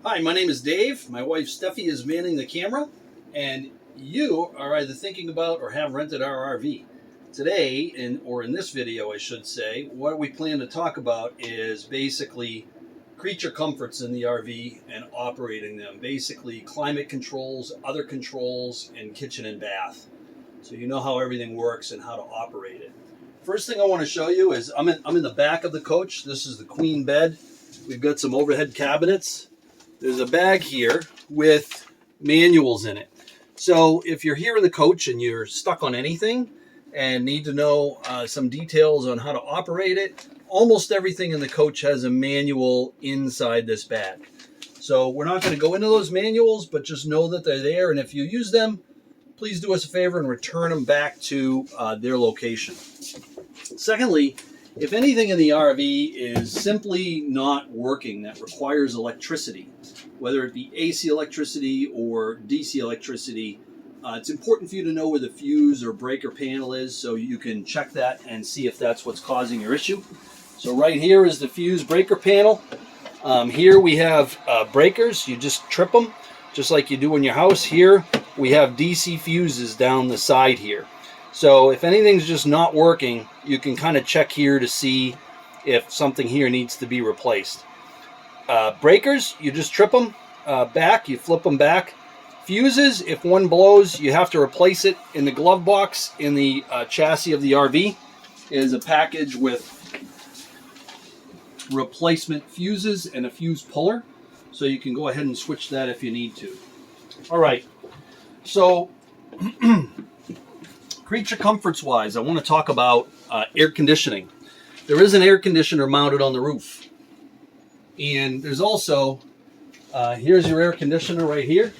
Hi, my name is Dave. My wife Steffi is manning the camera, and you are either thinking about or have rented our RV. Today, in this video, I should say, what we plan to talk about is basically creature comforts in the RV and operating them. Basically, climate controls, other controls, and kitchen and bath. So you know how everything works and how to operate it. First thing I want to show you is I'm in the back of the coach. This is the queen bed. We've got some overhead cabinets. There's a bag here with manuals in it. So if you're here in the coach and you're stuck on anything and need to know some details on how to operate it, almost everything in the coach has a manual inside this bag. So we're not going to go into those manuals, but just know that they're there. And if you use them, please do us a favor and return them back to their location. Secondly, if anything in the RV is simply not working that requires electricity, whether it be AC electricity or DC electricity, it's important for you to know where the fuse or breaker panel is so you can check that and see if that's what's causing your issue. So right here is the fuse breaker panel. Here we have breakers. You just trip them just like you do in your house. Here we have DC fuses down the side here. So if anything's just not working, you can kind of check here to see if something here needs to be replaced. Breakers, you just trip them back, you flip them back. Fuses, if one blows, you have to replace it. In the glove box in the chassis of the RV is a package with replacement fuses and a fuse puller. So you can go ahead and switch that if you need to. All right, so creature comforts wise, I want to talk about air conditioning. There is an air conditioner mounted on the roof. And there's also, here's your air conditioner right here.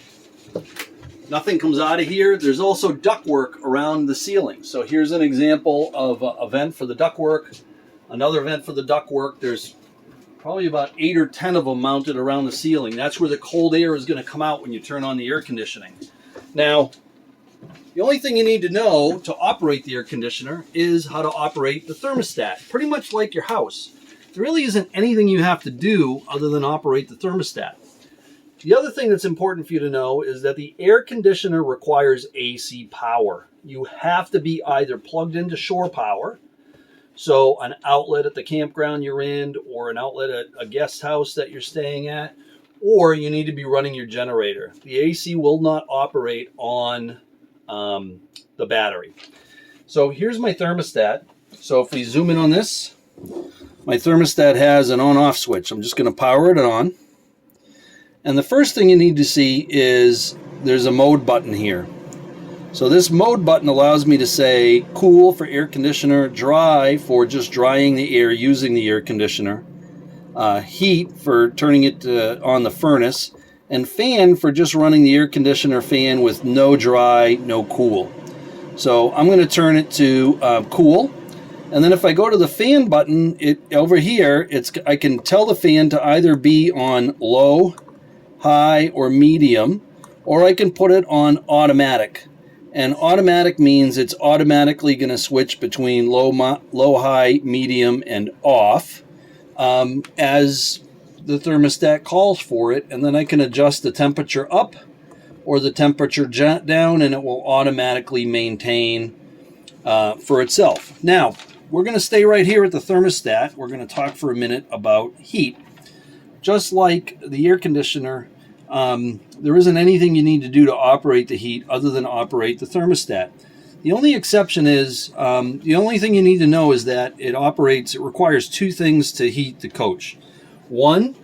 Nothing comes out of here. There's also ductwork around the ceiling. So here's an example of a vent for the ductwork. Another vent for the ductwork. There's probably about 8 or 10 of them mounted around the ceiling. That's where the cold air is going to come out when you turn on the air conditioning. Now, the only thing you need to know to operate the air conditioner is how to operate the thermostat, pretty much like your house. There really isn't anything you have to do other than operate the thermostat. The other thing that's important for you to know is that the air conditioner requires AC power. You have to be either plugged into shore power, so an outlet at the campground you're in or an outlet at a guest house that you're staying at, or you need to be running your generator. The AC will not operate on the battery. So here's my thermostat. So if we zoom in on this, my thermostat has an on-off switch. I'm just going to power it on. And the first thing you need to see is there's a mode button here. So this mode button allows me to say cool for air conditioner, dry for just drying the air using the air conditioner, heat for turning it on the furnace, and fan for just running the air conditioner fan with no dry, no cool. So I'm going to turn it to cool. And then if I go to the fan button, over here, I can tell the fan to either be on low, high, or medium, or I can put it on automatic. And automatic means it's automatically going to switch between low, high, medium, and off as the thermostat calls for it. And then I can adjust the temperature up or the temperature down, and it will automatically maintain for itself. Now, we're going to stay right here at the thermostat. We're going to talk for a minute about heat. Just like the air conditioner, there isn't anything you need to do to operate the heat other than operate the thermostat. The only exception is, the only thing you need to know is that it requires two things to heat the coach. One,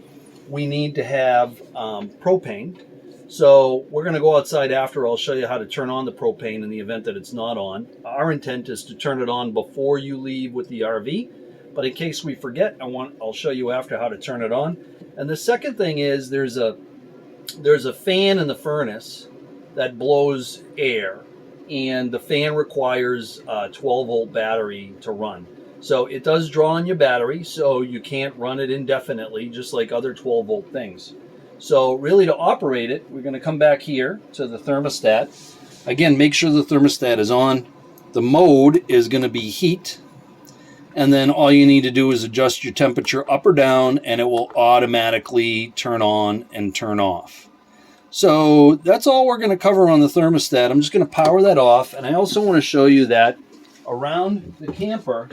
we need to have propane. So we're going to go outside after. I'll show you how to turn on the propane in the event that it's not on. Our intent is to turn it on before you leave with the RV. But in case we forget, I'll show you after how to turn it on. And the second thing is there's a fan in the furnace that blows air. And the fan requires a 12-volt battery to run. So it does draw on your battery, so you can't run it indefinitely, just like other 12-volt things. So really to operate it, we're going to come back here to the thermostat. Again, make sure the thermostat is on. The mode is going to be heat. And then all you need to do is adjust your temperature up or down, and it will automatically turn on and turn off. So that's all we're going to cover on the thermostat. I'm just going to power that off. And I also want to show you that around the camper,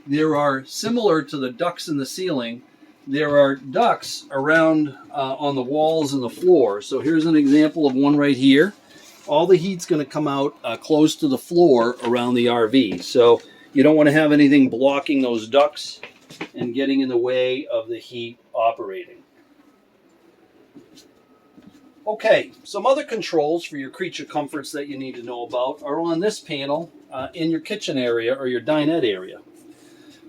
there are, similar to the ducts in the ceiling, there are ducts around on the walls and the floor. So here's an example of one right here. All the heat's going to come out close to the floor around the RV. So you don't want to have anything blocking those ducts and getting in the way of the heat operating. Okay, some other controls for your creature comforts that you need to know about are on this panel in your kitchen area or your dinette area.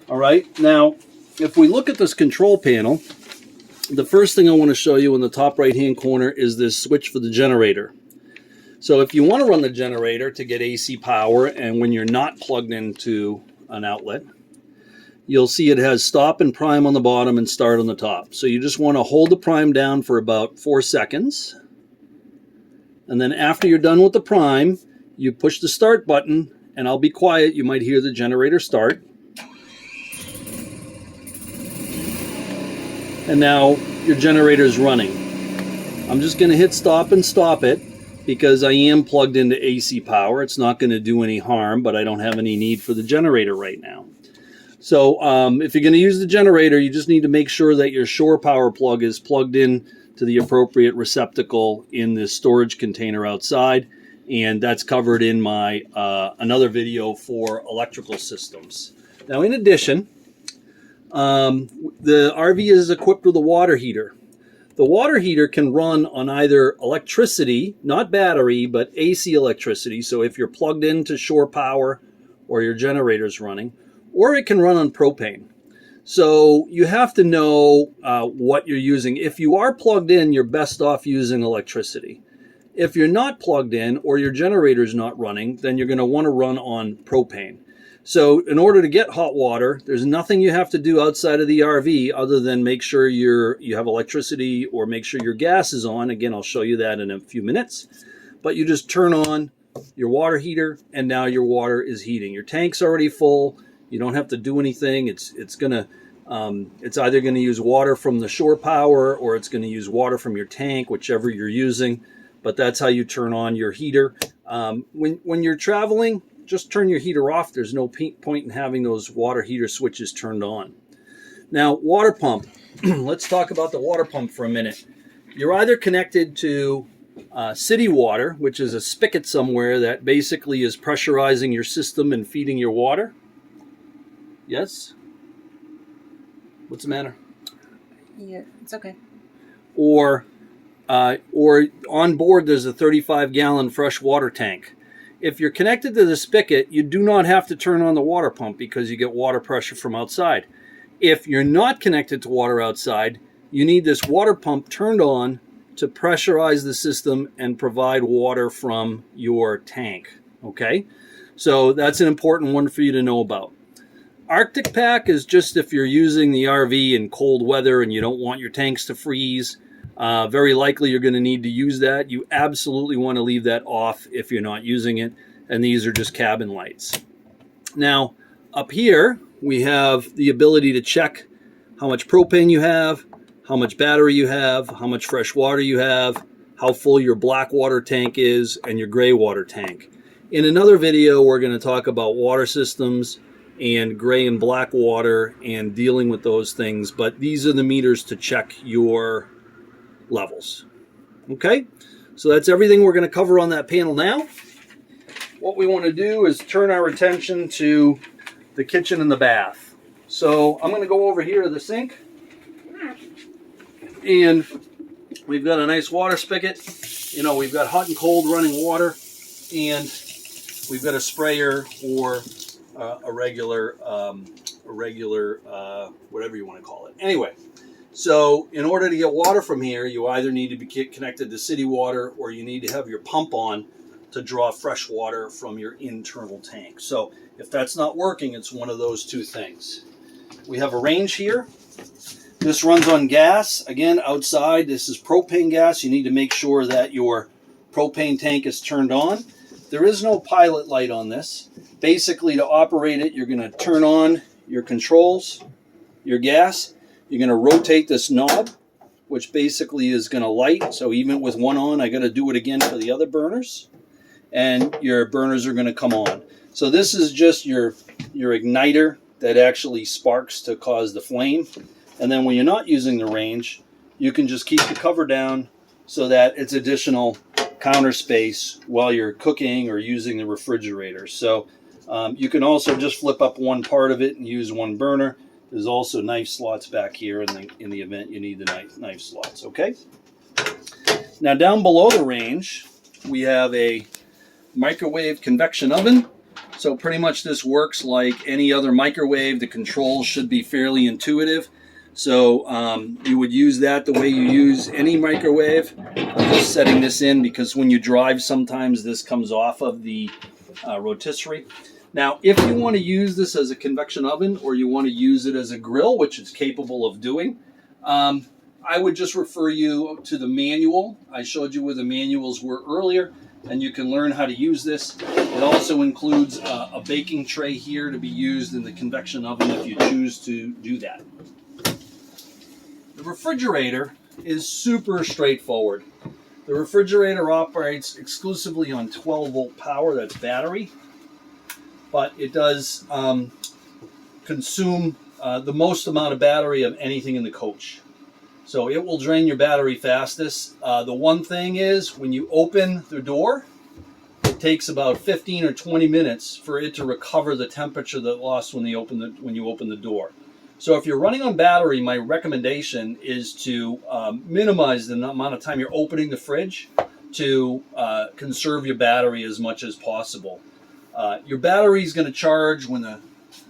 All right, now if we look at this control panel, the first thing I want to show you in the top right hand corner is this switch for the generator. So if you want to run the generator to get AC power, and when you're not plugged into an outlet, you'll see it has stop and prime on the bottom and start on the top. So you just want to hold the prime down for about 4 seconds. And then after you're done with the prime, you push the start button, and I'll be quiet. You might hear the generator start. And now your generator is running. I'm just going to hit stop and stop it because I am plugged into AC power. It's not going to do any harm, but I don't have any need for the generator right now. So if you're going to use the generator, you just need to make sure that your shore power plug is plugged in to the appropriate receptacle in this storage container outside, and that's covered in my another video for electrical systems. Now, in addition, the RV is equipped with a water heater. The water heater can run on either electricity, not battery, but AC electricity. So if you're plugged into shore power or your generator's running, or it can run on propane. So you have to know what you're using. If you are plugged in, you're best off using electricity. If you're not plugged in or your generator's not running, then you're going to want to run on propane. So in order to get hot water, there's nothing you have to do outside of the RV other than make sure you have electricity or make sure your gas is on. Again, I'll show you that in a few minutes. But you just turn on your water heater, and now your water is heating. Your tank's already full. You don't have to do anything. It's either going to use water from the shore power, or it's going to use water from your tank, whichever you're using. But that's how you turn on your heater. When you're traveling, just turn your heater off. There's no point in having those water heater switches turned on. Now, water pump. Let's talk about the water pump for a minute. You're either connected to city water, which is a spigot somewhere that basically is pressurizing your system and feeding your water. Yes? What's the matter? Yeah, it's okay. Or on board, there's a 35-gallon fresh water tank. If you're connected to the spigot, you do not have to turn on the water pump because you get water pressure from outside. If you're not connected to water outside, you need this water pump turned on to pressurize the system and provide water from your tank. Okay? So that's an important one for you to know about. Arctic pack is just if you're using the RV in cold weather and you don't want your tanks to freeze. Very likely you're going to need to use that. You absolutely want to leave that off if you're not using it. And these are just cabin lights. Now, up here, we have the ability to check how much propane you have, how much battery you have, how much fresh water you have, how full your black water tank is, and your gray water tank. In another video, we're going to talk about water systems and gray and black water and dealing with those things. But these are the meters to check your levels. Okay, so that's everything we're going to cover on that panel now. What we want to do is turn our attention to the kitchen and the bath. So I'm going to go over here to the sink, and we've got a nice water spigot. You know, we've got hot and cold running water, and we've got a sprayer or a regular whatever you want to call it. Anyway, so in order to get water from here, you either need to be connected to city water, or you need to have your pump on to draw fresh water from your internal tank. So if that's not working, it's one of those two things. We have a range here. This runs on gas. Again, outside, this is propane gas. You need to make sure that your propane tank is turned on. There is no pilot light on this. Basically, to operate it, you're going to turn on your controls, your gas. You're going to rotate this knob, which basically is going to light. So even with one on, I got to do it again for the other burners. And your burners are going to come on. So this is just your igniter that actually sparks to cause the flame. And then when you're not using the range, you can just keep the cover down so that it's additional counter space while you're cooking or using the refrigerator. So you can also just flip up one part of it and use one burner. There's also knife slots back here in the event you need the knife slots, okay? Now down below the range, we have a microwave convection oven. So pretty much this works like any other microwave. The controls should be fairly intuitive. So you would use that the way you use any microwave. I'm just setting this in because when you drive, sometimes this comes off of the rotisserie. Now, if you want to use this as a convection oven or you want to use it as a grill, which it's capable of doing, I would just refer you to the manual. I showed you where the manuals were earlier, and you can learn how to use this. It also includes a baking tray here to be used in the convection oven if you choose to do that. The refrigerator is super straightforward. The refrigerator operates exclusively on 12-volt power, that's battery, but it does consume the most amount of battery of anything in the coach. So it will drain your battery fastest. The one thing is when you open the door, it takes about 15 or 20 minutes for it to recover the temperature that it lost when you open the door. So if you're running on battery, my recommendation is to minimize the amount of time you're opening the fridge to conserve your battery as much as possible. Your battery is going to charge when the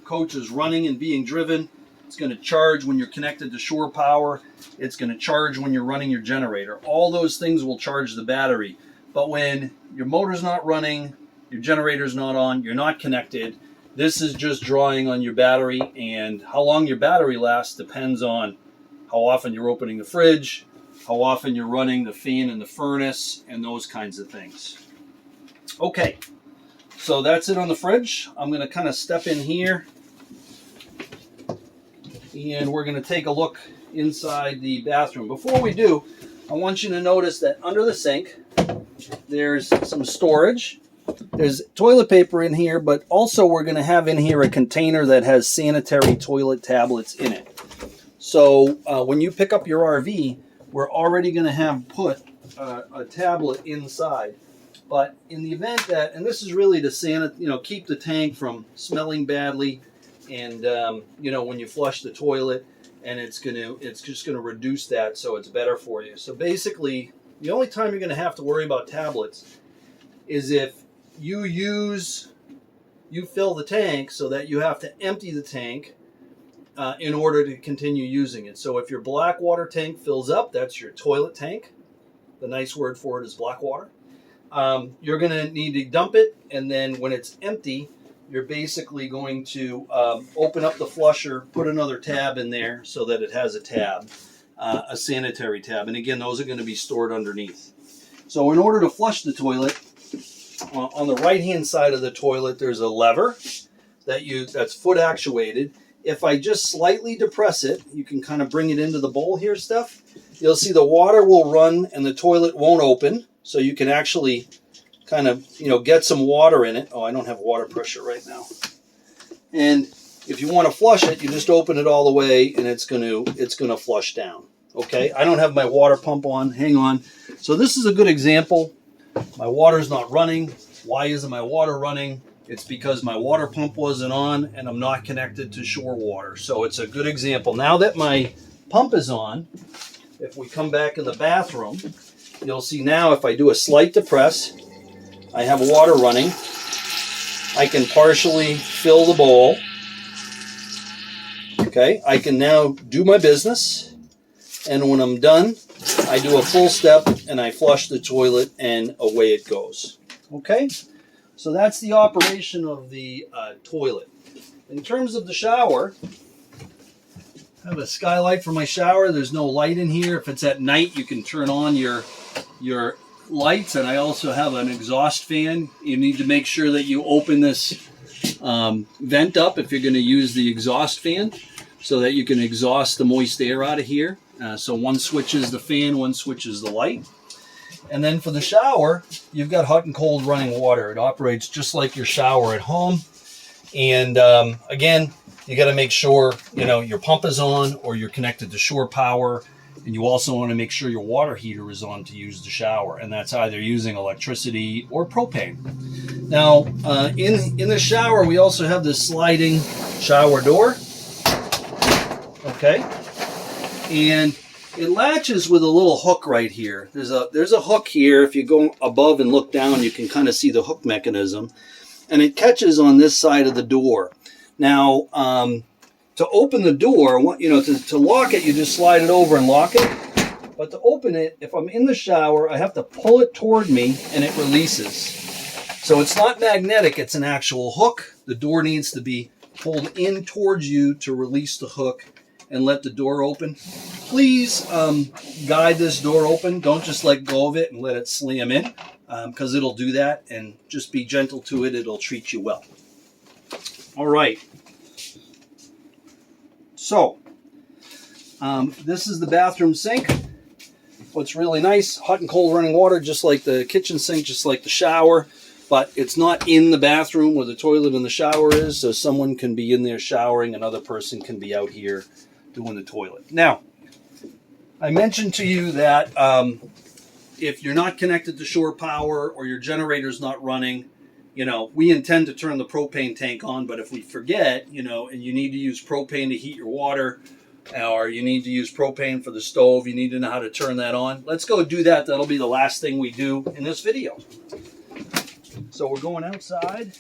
coach is running and being driven. It's going to charge when you're connected to shore power. It's going to charge when you're running your generator. All those things will charge the battery. But when your motor's not running, your generator's not on, you're not connected, this is just drawing on your battery, and how long your battery lasts depends on how often you're opening the fridge, how often you're running the fan in the furnace, and those kinds of things. Okay, so that's it on the fridge. I'm going to kind of step in here, and we're going to take a look inside the bathroom. Before we do, I want you to notice that under the sink, there's some storage. There's toilet paper in here, but also we're going to have in here a container that has sanitary toilet tablets in it. So when you pick up your RV, we're already going to have put a tablet inside. But in the event that, and this is really to keep the tank from smelling badly, and when you flush the toilet, and it's just going to reduce that, so it's better for you. So basically, the only time you're going to have to worry about tablets is if you fill the tank so that you have to empty the tank in order to continue using it. So if your black water tank fills up, that's your toilet tank. The nice word for it is black water. You're going to need to dump it, and then when it's empty, you're basically going to open up the flusher, put another tab in there so that it has a tab, a sanitary tab. And again, those are going to be stored underneath. So in order to flush the toilet, on the right-hand side of the toilet, there's a lever that's foot actuated. If I just slightly depress it, you can kind of bring it into the bowl here, Steph. You'll see the water will run and the toilet won't open. So you can actually kind of, get some water in it. Oh, I don't have water pressure right now. And if you want to flush it, you just open it all the way and it's going to flush down. Okay, I don't have my water pump on. Hang on. So this is a good example. My water's not running. Why isn't my water running? It's because my water pump wasn't on and I'm not connected to shore water. So it's a good example. Now that my pump is on, if we come back in the bathroom, you'll see now if I do a slight depress, I have water running. I can partially fill the bowl. Okay, I can now do my business. And when I'm done, I do a full step and I flush the toilet and away it goes. Okay, so that's the operation of the toilet. In terms of the shower, I have a skylight for my shower. There's no light in here. If it's at night, you can turn on your lights, and I also have an exhaust fan. You need to make sure that you open this vent up if you're going to use the exhaust fan, so that you can exhaust the moist air out of here. So one switches the fan, one switches the light. And then for the shower, you've got hot and cold running water. It operates just like your shower at home. And again, you got to make sure, you know, your pump is on or you're connected to shore power. And you also want to make sure your water heater is on to use the shower. And that's either using electricity or propane. Now, in the shower, we also have this sliding shower door. Okay. And it latches with a little hook right here. There's a hook here. If you go above and look down, you can kind of see the hook mechanism. And it catches on this side of the door. Now, to open the door, you know, to lock it, you just slide it over and lock it. But to open it, if I'm in the shower, I have to pull it toward me and it releases. So it's not magnetic, it's an actual hook. The door needs to be pulled in towards you to release the hook and let the door open. Please guide this door open. Don't just let go of it and let it slam in, because it'll do that, and just be gentle to it. It'll treat you well. All right. So, this is the bathroom sink. What's really nice, hot and cold running water, just like the kitchen sink, just like the shower, but it's not in the bathroom where the toilet and the shower is, so someone can be in there showering, another person can be out here doing the toilet. Now, I mentioned to you that if you're not connected to shore power or your generator's not running, you know, we intend to turn the propane tank on, but if we forget, you know, and you need to use propane to heat your water, or you need to use propane for the stove, you need to know how to turn that on. Let's go do that. That'll be the last thing we do in this video. So we're going outside.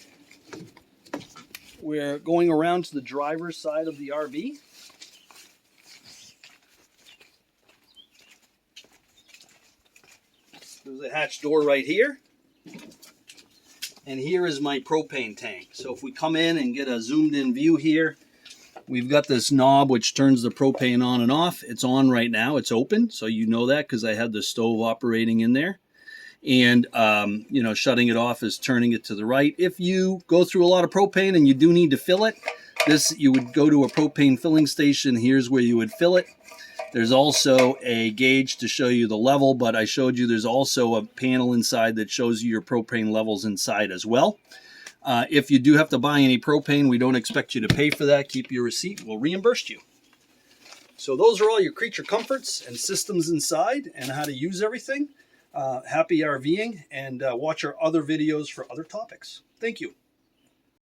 We're going around to the driver's side of the RV. There's a hatch door right here. And here is my propane tank. So if we come in and get a zoomed in view here, we've got this knob which turns the propane on and off. It's on right now. It's open. So you know that because I have the stove operating in there. And, you know, shutting it off is turning it to the right. If you go through a lot of propane and you do need to fill it, you would go to a propane filling station. Here's where you would fill it. There's also a gauge to show you the level, but I showed you there's also a panel inside that shows you your propane levels inside as well. If you do have to buy any propane, we don't expect you to pay for that. Keep your receipt. We'll reimburse you. So those are all your creature comforts and systems inside and how to use everything. Happy RVing, and watch our other videos for other topics. Thank you.